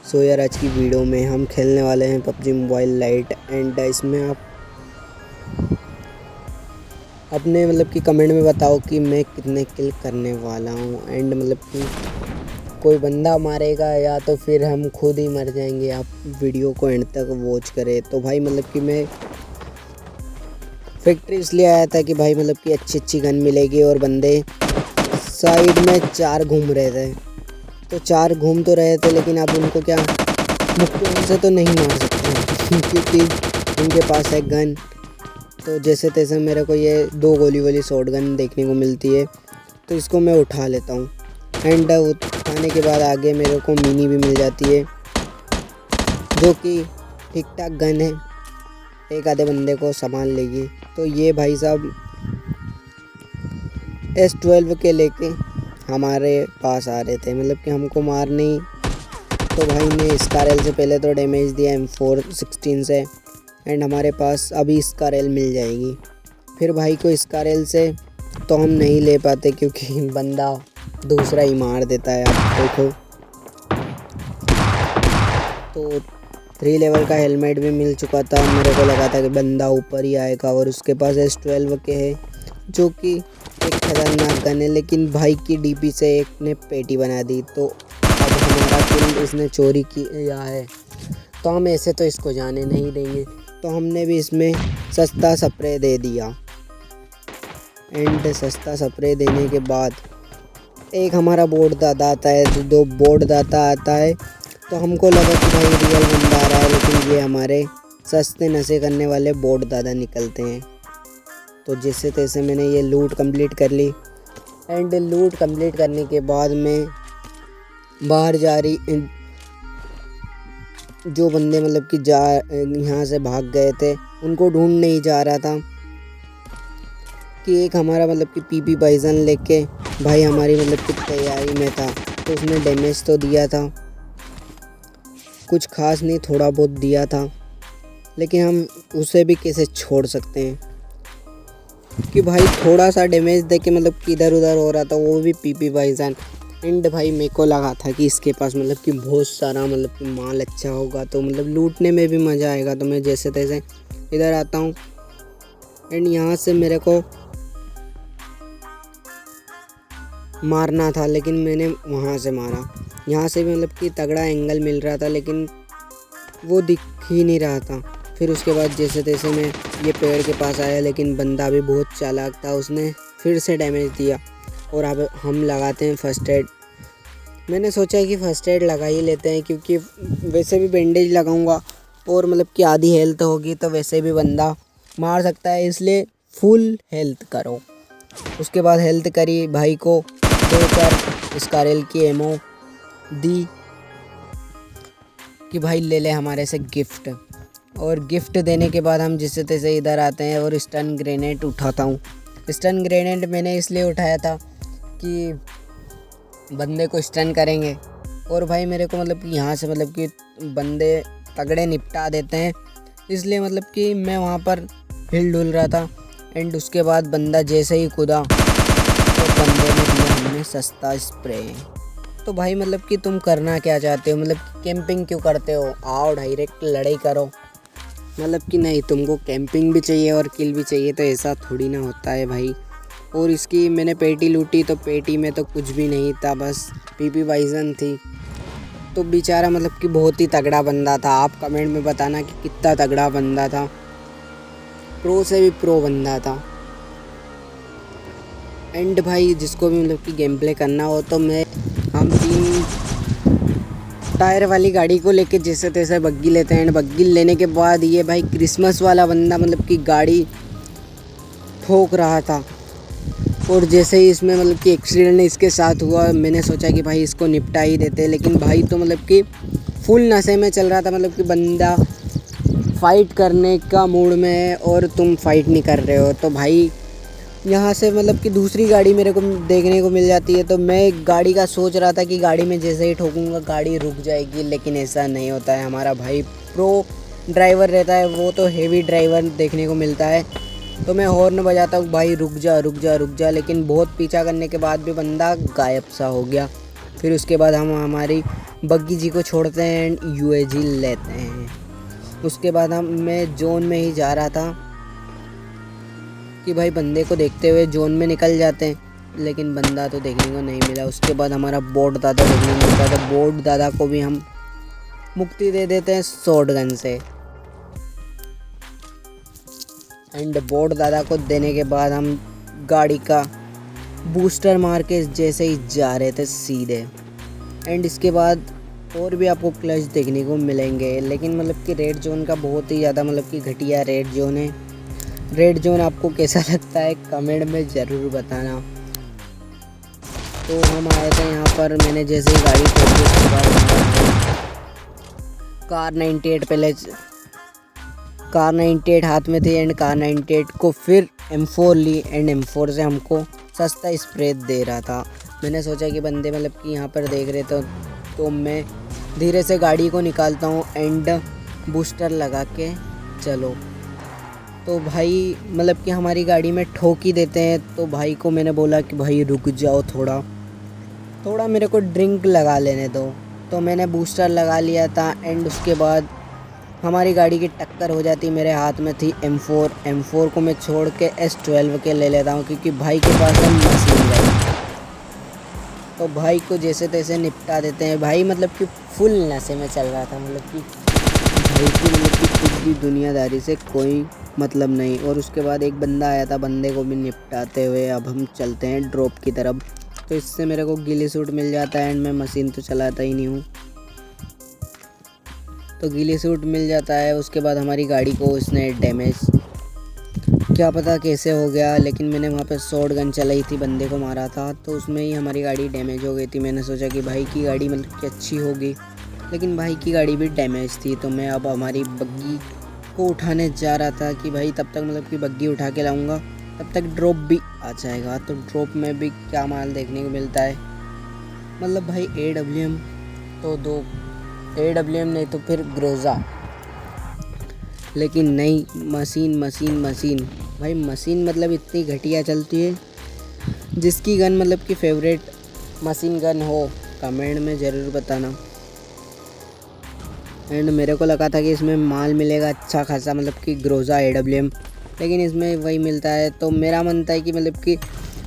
सो यार आज की वीडियो में हम खेलने वाले हैं पबजी मोबाइल लाइट एंड इसमें आप अपने कि कमेंट में बताओ कि मैं कितने किल करने वाला हूँ एंड कि कोई बंदा मारेगा या तो फिर हम खुद ही मर जाएंगे। आप वीडियो को एंड तक वॉच करें। तो भाई कि मैं फैक्ट्री इसलिए आया था कि भाई कि अच्छी गन मिलेगी और बंदे साइड में 4 घूम रहे थे। तो 4 घूम तो रहे थे लेकिन अब उनको क्या मुक्के से तो नहीं मार सकते क्योंकि उनके पास है गन। तो जैसे तैसे मेरे को ये 2 गोली वाली शॉट गन देखने को मिलती है तो इसको मैं उठा लेता हूँ एंड उठाने के बाद आगे मेरे को मिनी भी मिल जाती है जो कि ठीक ठाक गन है, एक आधे बंदे को संभाल लेगी। तो ये भाई साहब S12 के लेके हमारे पास आ रहे थे कि हमको मारने ही। तो भाई ने स्कारएल से पहले तो डैमेज दिया M416 से एंड हमारे पास अभी स्कारएल मिल जाएगी। फिर भाई को स्कारएल से तो हम नहीं ले पाते क्योंकि बंदा दूसरा ही मार देता है। आप देखो तो 3 लेवल का हेलमेट भी मिल चुका था। मेरे को लगा था कि बंदा ऊपर ही आएगा और उसके पास S12 के है जो कि एक खतरनाक गन है, लेकिन भाई की डीपी से एक ने पेटी बना दी। तो अब हमारा किल इसने चोरी किया है तो हम ऐसे तो इसको जाने नहीं देंगे। तो हमने भी इसमें सस्ता स्प्रे दे दिया एंड सस्ता स्प्रे देने के बाद एक हमारा बोर्ड दादा आता है, 2 बोर्ड दादा आता है। तो हमको लगा कि भाई रियल बंदा आ रहा है, लेकिन ये हमारे सस्ते नशे करने वाले बोर्ड दादा निकलते हैं। तो जैसे तैसे मैंने ये लूट कंप्लीट कर ली एंड लूट कंप्लीट करने के बाद मैं बाहर जा रही, जो बंदे कि यहाँ से भाग गए थे उनको ढूंढ नहीं जा रहा था कि एक हमारा कि पीपी बाइजन लेके भाई हमारी कि तैयारी में था। तो उसने डैमेज तो दिया था, कुछ खास नहीं, थोड़ा बहुत दिया था, लेकिन हम उसे भी कैसे छोड़ सकते हैं कि भाई थोड़ा सा डैमेज दे के कि इधर उधर हो रहा था, वो भी पीपी बाइजन। एंड भाई मेरे को लगा था कि इसके पास कि बहुत सारा कि माल अच्छा होगा तो लूटने में भी मज़ा आएगा। तो मैं जैसे तैसे इधर आता हूँ एंड यहाँ से मेरे को मारना था लेकिन मैंने वहाँ से मारा। यहाँ से भी कि तगड़ा एंगल मिल रहा था लेकिन वो दिख ही नहीं रहा था। फिर उसके बाद जैसे तैसे मैं ये पेड़ के पास आया, लेकिन बंदा भी बहुत चालाक था, उसने फिर से डैमेज दिया। और अब हम लगाते हैं फर्स्ट एड। मैंने सोचा कि फ़र्स्ट एड लगा ही लेते हैं क्योंकि वैसे भी बैंडेज लगाऊंगा और कि आधी हेल्थ होगी तो वैसे भी बंदा मार सकता है, इसलिए फुल हेल्थ करो। उसके बाद हेल्थ करी, भाई को 2-4 स्कारएल की एमो दी कि भाई ले ले हमारे से गिफ्ट। और गिफ्ट देने के बाद हम जिससे तैसे इधर आते हैं और स्टन ग्रेनेड उठाता हूँ। स्टन ग्रेनेड मैंने इसलिए उठाया था कि बंदे को स्टन करेंगे और भाई मेरे को कि यहाँ से कि बंदे तगड़े निपटा देते हैं, इसलिए कि मैं वहाँ पर हिल डुल रहा था। एंड उसके बाद बंदा जैसे ही कूदा तो बंदे ने दिया हमने सस्ता स्प्रे। तो भाई कि तुम करना क्या चाहते हो, कैंपिंग क्यों करते हो, आओ डायरेक्ट लड़ाई करो। कि नहीं, तुमको कैंपिंग भी चाहिए और किल भी चाहिए, तो ऐसा थोड़ी ना होता है भाई। और इसकी मैंने पेटी लूटी तो पेटी में तो कुछ भी नहीं था, बस पीपी बाइजन थी। तो बेचारा कि बहुत ही तगड़ा बंदा था। आप कमेंट में बताना कि कितना तगड़ा बंदा था, प्रो से भी प्रो बंदा था। एंड भाई जिसको भी कि गेम प्ले करना हो तो हम 3 टायर वाली गाड़ी को लेके जैसे तैसे बग्गी लेते हैं। एंड बग्गी लेने के बाद ये भाई क्रिसमस वाला बंदा कि गाड़ी ठोक रहा था और जैसे ही इसमें कि एक्सीडेंट इसके साथ हुआ, मैंने सोचा कि भाई इसको निपटा ही देते। लेकिन भाई तो कि फुल नशे में चल रहा था, कि बंदा फ़ाइट करने का मूड में है और तुम फाइट नहीं कर रहे हो। तो भाई यहाँ से कि दूसरी गाड़ी मेरे को देखने को मिल जाती है। तो मैं गाड़ी का सोच रहा था कि गाड़ी में जैसे ही ठोकूंगा गाड़ी रुक जाएगी, लेकिन ऐसा नहीं होता है। हमारा भाई प्रो ड्राइवर रहता है, वो तो हेवी ड्राइवर देखने को मिलता है। तो मैं हॉर्न बजाता हूँ, भाई रुक जा रुक जा रुक जा, लेकिन बहुत पीछा करने के बाद भी बंदा गायब सा हो गया। फिर उसके बाद हम हमारी बग्गी जी को छोड़ते हैं एंड UAG लेते हैं। उसके बाद मैं जोन में ही जा रहा था कि भाई बंदे को देखते हुए जोन में निकल जाते हैं, लेकिन बंदा तो देखने को नहीं मिला। उसके बाद हमारा बोट दादा देखने को मिलता था। बोट दादा को भी हम मुक्ति दे देते हैं शॉर्ट गन से। एंड बोट दादा को देने के बाद हम गाड़ी का बूस्टर मार के जैसे ही जा रहे थे सीधे। एंड इसके बाद और भी आपको क्लच देखने को मिलेंगे, लेकिन मतलब कि रेड जोन का बहुत ही ज़्यादा मतलब कि घटिया रेड जोन है। रेड जोन आपको कैसा लगता है कमेंट में ज़रूर बताना। तो हम आए थे यहाँ पर, मैंने जैसे ही गाड़ी खोली उसके बाद कार 98 पहले कार 98 हाथ में थी एंड कार 98 को फिर M4 ली एंड M4 से हमको सस्ता स्प्रे दे रहा था। मैंने सोचा कि बंदे मतलब कि यहाँ पर देख रहे थे, तो मैं धीरे से गाड़ी को निकालता हूँ एंड बूस्टर लगा के चलो। तो भाई मतलब कि हमारी गाड़ी में ठोक ही देते हैं। तो भाई को मैंने बोला कि भाई रुक जाओ, थोड़ा मेरे को ड्रिंक लगा लेने दो। तो मैंने बूस्टर लगा लिया था एंड उसके बाद हमारी गाड़ी की टक्कर हो जाती। मेरे हाथ में थी M4 को मैं छोड़ के S12 के ले लेता हूँ, क्योंकि भाई के पास है मशीन गन। तो भाई को जैसे तैसे निपटा देते हैं। भाई मतलब कि फुल नशे में चल रहा था, मतलब कि भाई की मतलब कि कुछ भी दुनियादारी से कोई मतलब नहीं। और उसके बाद एक बंदा आया था, बंदे को भी निपटाते हुए अब हम चलते हैं ड्रॉप की तरफ। तो इससे मेरे को गिली सूट मिल जाता है एंड मैं मशीन तो चलाता ही नहीं हूँ, तो गिली सूट मिल जाता है। उसके बाद हमारी गाड़ी को उसने डैमेज क्या पता कैसे हो गया, लेकिन मैंने वहाँ पे शॉर्ट गन चलाई थी, बंदे को मारा था, तो उसमें ही हमारी गाड़ी डैमेज हो गई थी। मैंने सोचा कि भाई की गाड़ी मतलब कि अच्छी होगी, लेकिन भाई की गाड़ी भी डैमेज थी। तो मैं अब हमारी बग्गी को उठाने जा रहा था कि भाई तब तक मतलब कि बग्गी उठा के लाऊंगा, तब तक ड्रॉप भी आ जाएगा। तो ड्रॉप में भी क्या माल देखने को मिलता है, मतलब भाई AWM तो 2 AWM नहीं तो फिर ग्रोजा, लेकिन नहीं मशीन भाई मशीन मतलब इतनी घटिया चलती है। जिसकी गन मतलब कि फेवरेट मशीन गन हो कमेंट में ज़रूर बताना। एंड मेरे को लगा था कि इसमें माल मिलेगा अच्छा खासा, मतलब कि ग्रोजा AWM, लेकिन इसमें वही मिलता है। तो मेरा मन था कि मतलब कि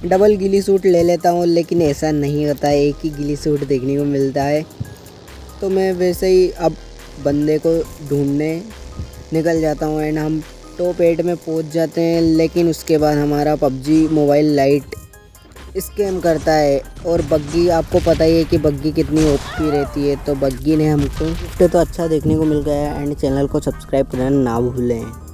डबल गिली सूट ले लेता हूँ, लेकिन ऐसा नहीं होता है, एक ही गिली सूट देखने को मिलता है। तो मैं वैसे ही अब बंदे को ढूंढने निकल जाता हूँ एंड हम टॉप 8 में पहुँच जाते हैं। लेकिन उसके बाद हमारा PUBG मोबाइल लाइट स्कैम करता है, और बग्गी आपको पता ही है कि बग्गी कितनी ओपी रहती है। तो बग्गी ने हमको गिफ्ट तो अच्छा देखने को मिल गया है एंड चैनल को सब्सक्राइब करना ना भूलें।